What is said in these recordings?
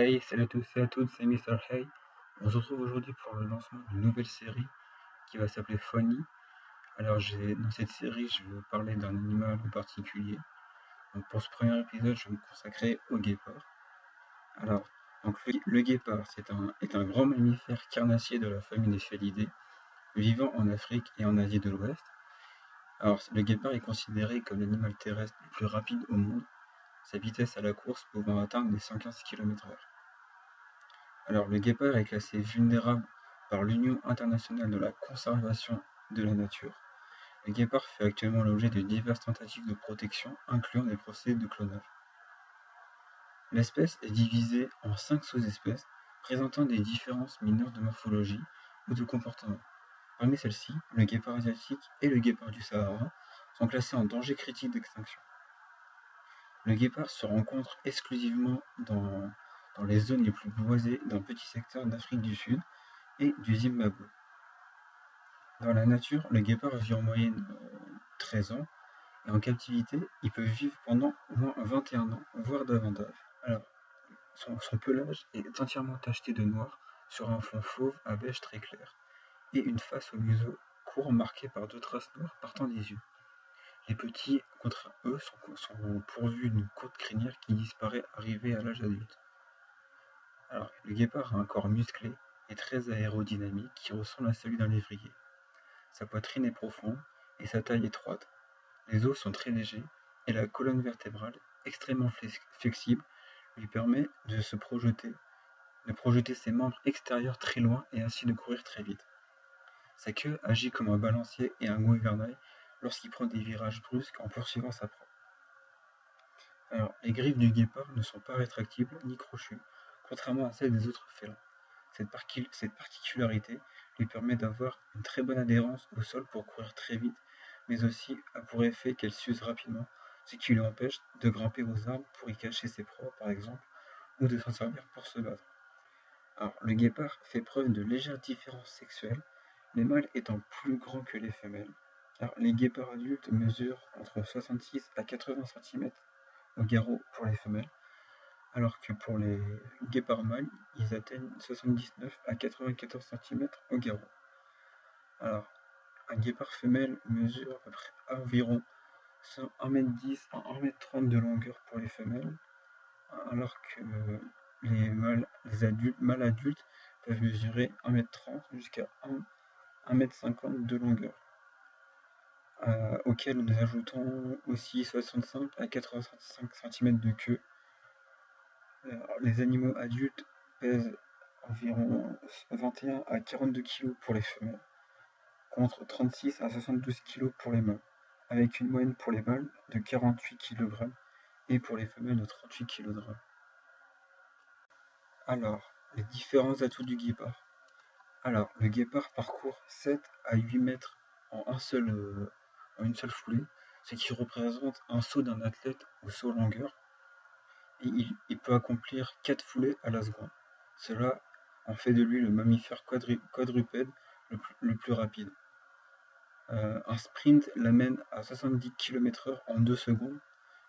Hey, salut à tous et à toutes, c'est Mr. Hey. On se retrouve aujourd'hui pour le lancement d'une nouvelle série qui va s'appeler Funny. Alors, dans cette série, je vais vous parler d'un animal en particulier. Donc, pour ce premier épisode, je vais me consacrer au guépard. Alors, le guépard, est un grand mammifère carnassier de la famille des félidés, vivant en Afrique et en Asie de l'Ouest. Alors, le guépard est considéré comme l'animal terrestre le plus rapide au monde, sa vitesse à la course pouvant atteindre les 115 km/h. Alors, le guépard est classé vulnérable par l'Union internationale de la conservation de la nature. Le guépard fait actuellement l'objet de diverses tentatives de protection, incluant des procédés de clonage. L'espèce est divisée en 5 sous-espèces, présentant des différences mineures de morphologie ou de comportement. Parmi celles-ci, le guépard asiatique et le guépard du Sahara sont classés en danger critique d'extinction. Le guépard se rencontre exclusivement dans les zones les plus boisées d'un petit secteur d'Afrique du Sud et du Zimbabwe. Dans la nature, le guépard vit en moyenne 13 ans, et en captivité, il peut vivre pendant au moins 21 ans, voire davantage. Alors, son pelage est entièrement tacheté de noir sur un fond fauve à beige très clair, et une face au museau court marquée par 2 traces noires partant des yeux. Les petits, contre eux, sont pourvus d'une courte crinière qui disparaît arrivé à l'âge adulte. Alors, le guépard a un corps musclé et très aérodynamique qui ressemble à celui d'un lévrier. Sa poitrine est profonde et sa taille étroite. Les os sont très légers et la colonne vertébrale, extrêmement flexible, lui permet de projeter ses membres extérieurs très loin et ainsi de courir très vite. Sa queue agit comme un balancier et un gouvernail lorsqu'il prend des virages brusques en poursuivant sa proie. Alors, les griffes du guépard ne sont pas rétractibles ni crochues, contrairement à celles des autres félins. Cette particularité lui permet d'avoir une très bonne adhérence au sol pour courir très vite, mais aussi a pour effet qu'elle s'use rapidement, ce qui lui empêche de grimper aux arbres pour y cacher ses proies par exemple, ou de s'en servir pour se battre. Alors, le guépard fait preuve de légères différences sexuelles, les mâles étant plus grands que les femelles. Alors, les guépards adultes mesurent entre 66 à 80 cm au garrot pour les femelles, alors que pour les guépards mâles, ils atteignent 79 à 94 cm au garrot. Alors, un guépard femelle mesure à peu près environ 1m10 à 1m30 de longueur pour les femelles, alors que les mâles adultes peuvent mesurer 1m30 jusqu'à 1m50 de longueur, auquel nous ajoutons aussi 65 à 85 cm de queue. Les animaux adultes pèsent environ 21 à 42 kg pour les femelles, contre 36 à 72 kg pour les mâles, avec une moyenne pour les mâles de 48 kg et pour les femelles de 38 kg. Alors, les différents atouts du guépard. Alors, le guépard parcourt 7 à 8 mètres en une seule foulée, ce qui représente un saut d'un athlète au saut longueur. Et il peut accomplir 4 foulées à la seconde. Cela en fait de lui le mammifère quadrupède le plus rapide. Un sprint l'amène à 70 km/h en 2 secondes,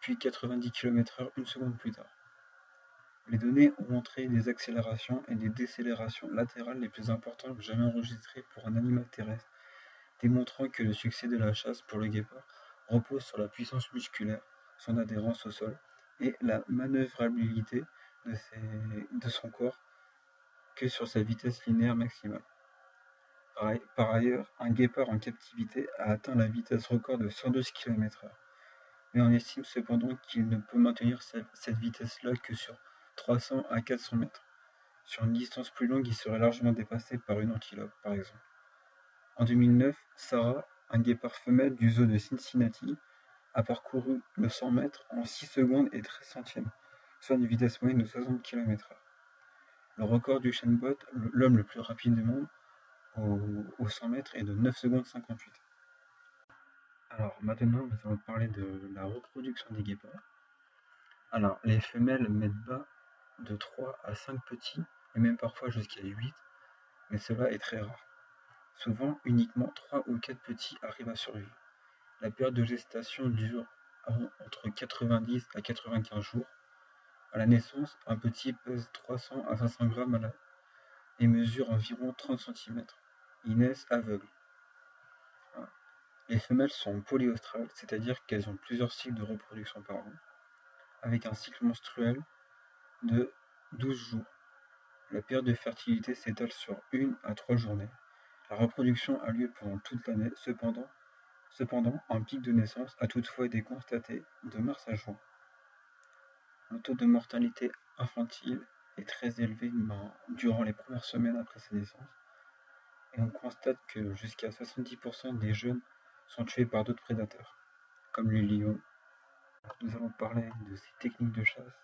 puis 90 km/h une seconde plus tard. Les données ont montré des accélérations et des décélérations latérales les plus importantes jamais enregistrées pour un animal terrestre, démontrant que le succès de la chasse pour le guépard repose sur la puissance musculaire, son adhérence au sol et la manœuvrabilité de son corps que sur sa vitesse linéaire maximale. Par ailleurs, un guépard en captivité a atteint la vitesse record de 112 km/h, mais on estime cependant qu'il ne peut maintenir cette vitesse-là que sur 300 à 400 mètres. Sur une distance plus longue, il serait largement dépassé par une antilope, par exemple. En 2009, Sarah, un guépard femelle du zoo de Cincinnati, a parcouru le 100 mètres en 6 secondes et 13 centièmes, soit une vitesse moyenne de 60 km/h. Le record du Shenbot, l'homme le plus rapide du monde, au 100 mètres est de 9 secondes 58. Alors maintenant, nous allons parler de la reproduction des guépards. Alors, les femelles mettent bas de 3 à 5 petits, et même parfois jusqu'à 8, mais cela est très rare. Souvent, uniquement 3 ou 4 petits arrivent à survivre. La période de gestation dure entre 90 à 95 jours. À la naissance, un petit pèse 300 à 500 grammes et mesure environ 30 centimètres. Ils naissent aveugles. Voilà. Les femelles sont polyostrales, c'est-à-dire qu'elles ont plusieurs cycles de reproduction par an, avec un cycle menstruel de 12 jours. La période de fertilité s'étale sur 1 à 3 journées. La reproduction a lieu pendant toute l'année, cependant, un pic de naissance a toutefois été constaté de mars à juin. Le taux de mortalité infantile est très élevé durant les premières semaines après sa naissance, et on constate que jusqu'à 70% des jeunes sont tués par d'autres prédateurs, comme les lions. Nous allons parler de ses techniques de chasse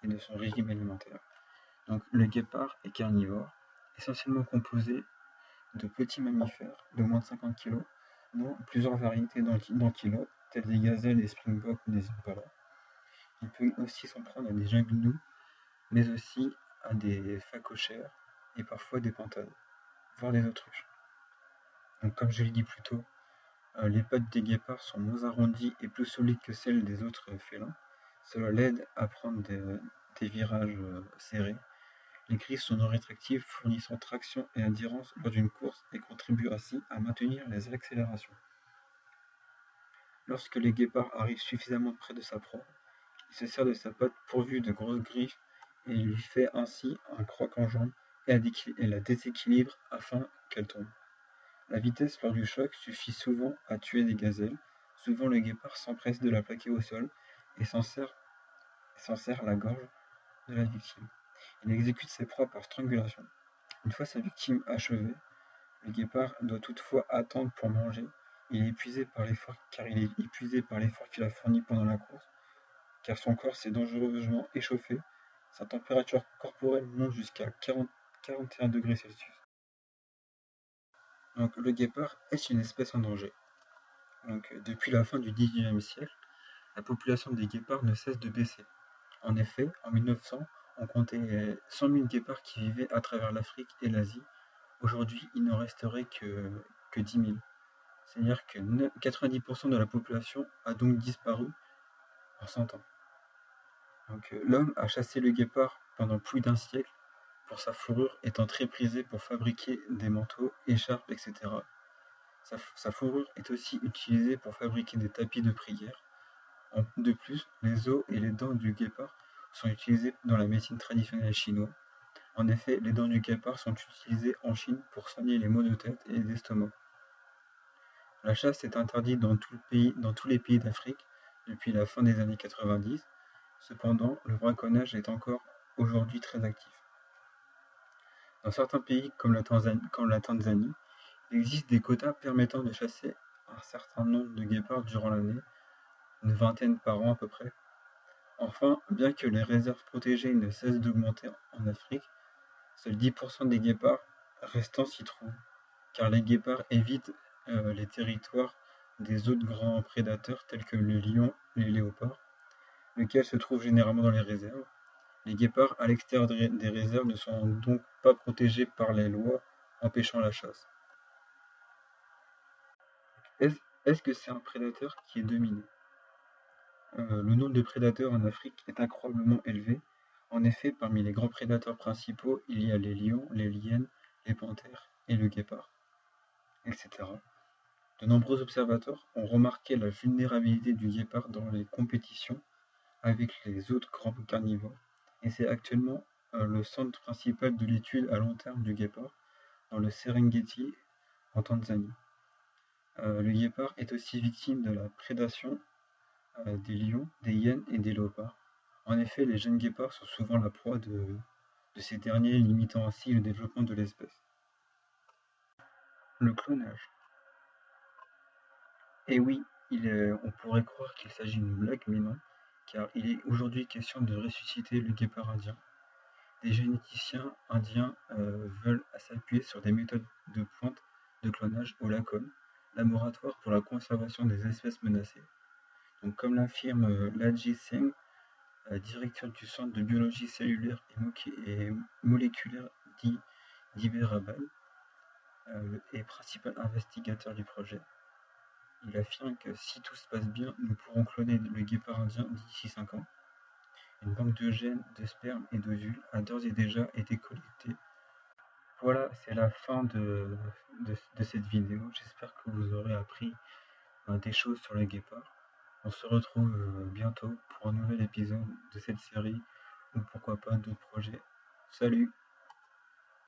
et de son régime alimentaire. Donc, le guépard est carnivore, essentiellement composé de petits mammifères de moins de 50 kg, dont plusieurs variétés d'antilopes, telles des gazelles, des springboks ou des impalas. Il peut aussi s'en prendre à des jaguars, mais aussi à des phacochères et parfois des panthères, voire des autruches. Donc, comme je l'ai dit plus tôt, les pattes des guépards sont moins arrondies et plus solides que celles des autres félins. Cela l'aide à prendre des virages serrés. Les griffes sont non rétractives, fournissant traction et adhérence lors d'une course et contribuent ainsi à maintenir les accélérations. Lorsque le guépard arrive suffisamment près de sa proie, il se sert de sa patte pourvue de grosses griffes et lui fait ainsi un croc en jambe et la déséquilibre afin qu'elle tombe. La vitesse lors du choc suffit souvent à tuer des gazelles. Souvent le guépard s'empresse de la plaquer au sol et s'en serre la gorge de la victime. Il exécute ses proies par strangulation. Une fois sa victime achevée, le guépard doit toutefois attendre pour manger. Il est épuisé par l'effort qu'il a fourni pendant la course, car son corps s'est dangereusement échauffé. Sa température corporelle monte jusqu'à 41 degrés Celsius. Donc, le guépard est une espèce en danger. Donc, depuis la fin du XIXe siècle, la population des guépards ne cesse de baisser. En effet, en 1900, on comptait 100 000 guépards qui vivaient à travers l'Afrique et l'Asie. Aujourd'hui, il n'en resterait que 10 000. C'est-à-dire que 90% de la population a donc disparu en 100 ans. Donc, l'homme a chassé le guépard pendant plus d'un siècle, pour sa fourrure étant très prisée pour fabriquer des manteaux, écharpes, etc. Sa fourrure est aussi utilisée pour fabriquer des tapis de prière. De plus, les os et les dents du guépard sont utilisés dans la médecine traditionnelle chinoise. En effet, les dents du guépard sont utilisées en Chine pour soigner les maux de tête et d'estomac. La chasse est interdite dans tous les pays d'Afrique depuis la fin des années 90. Cependant, le braconnage est encore aujourd'hui très actif. Dans certains pays comme la Tanzanie, il existe des quotas permettant de chasser un certain nombre de guépards durant l'année, une vingtaine par an à peu près. Enfin, bien que les réserves protégées ne cessent d'augmenter en Afrique, seuls 10% des guépards restants s'y trouvent, car les guépards évitent les territoires des autres grands prédateurs tels que le lion et les léopards, lesquels se trouvent généralement dans les réserves. Les guépards à l'extérieur des réserves ne sont donc pas protégés par les lois empêchant la chasse. Est-ce que c'est un prédateur qui est dominé? Le nombre de prédateurs en Afrique est incroyablement élevé. En effet, parmi les grands prédateurs principaux, il y a les lions, les hyènes, les panthères et le guépard, etc. De nombreux observateurs ont remarqué la vulnérabilité du guépard dans les compétitions avec les autres grands carnivores, et c'est actuellement le centre principal de l'étude à long terme du guépard dans le Serengeti en Tanzanie. Le guépard est aussi victime de la prédation des lions, des hyènes et des léopards. En effet, les jeunes guépards sont souvent la proie de ces derniers, limitant ainsi le développement de l'espèce. Le clonage. Et oui, on pourrait croire qu'il s'agit d'une blague, mais non, car il est aujourd'hui question de ressusciter le guépard indien. Des généticiens indiens veulent s'appuyer sur des méthodes de pointe de clonage au LACOM, laboratoire pour la conservation des espèces menacées. Donc, comme l'affirme Lajit Singh, directeur du Centre de biologie cellulaire et moléculaire d'Hyderabad, et principal investigateur du projet, il affirme que si tout se passe bien, nous pourrons cloner le guépard indien d'ici 5 ans. Une banque de gènes, de sperme et d'ovules a d'ores et déjà été collectée. Voilà, c'est la fin de cette vidéo. J'espère que vous aurez appris des choses sur le guépard. On se retrouve bientôt pour un nouvel épisode de cette série ou pourquoi pas d'autres projets. Salut!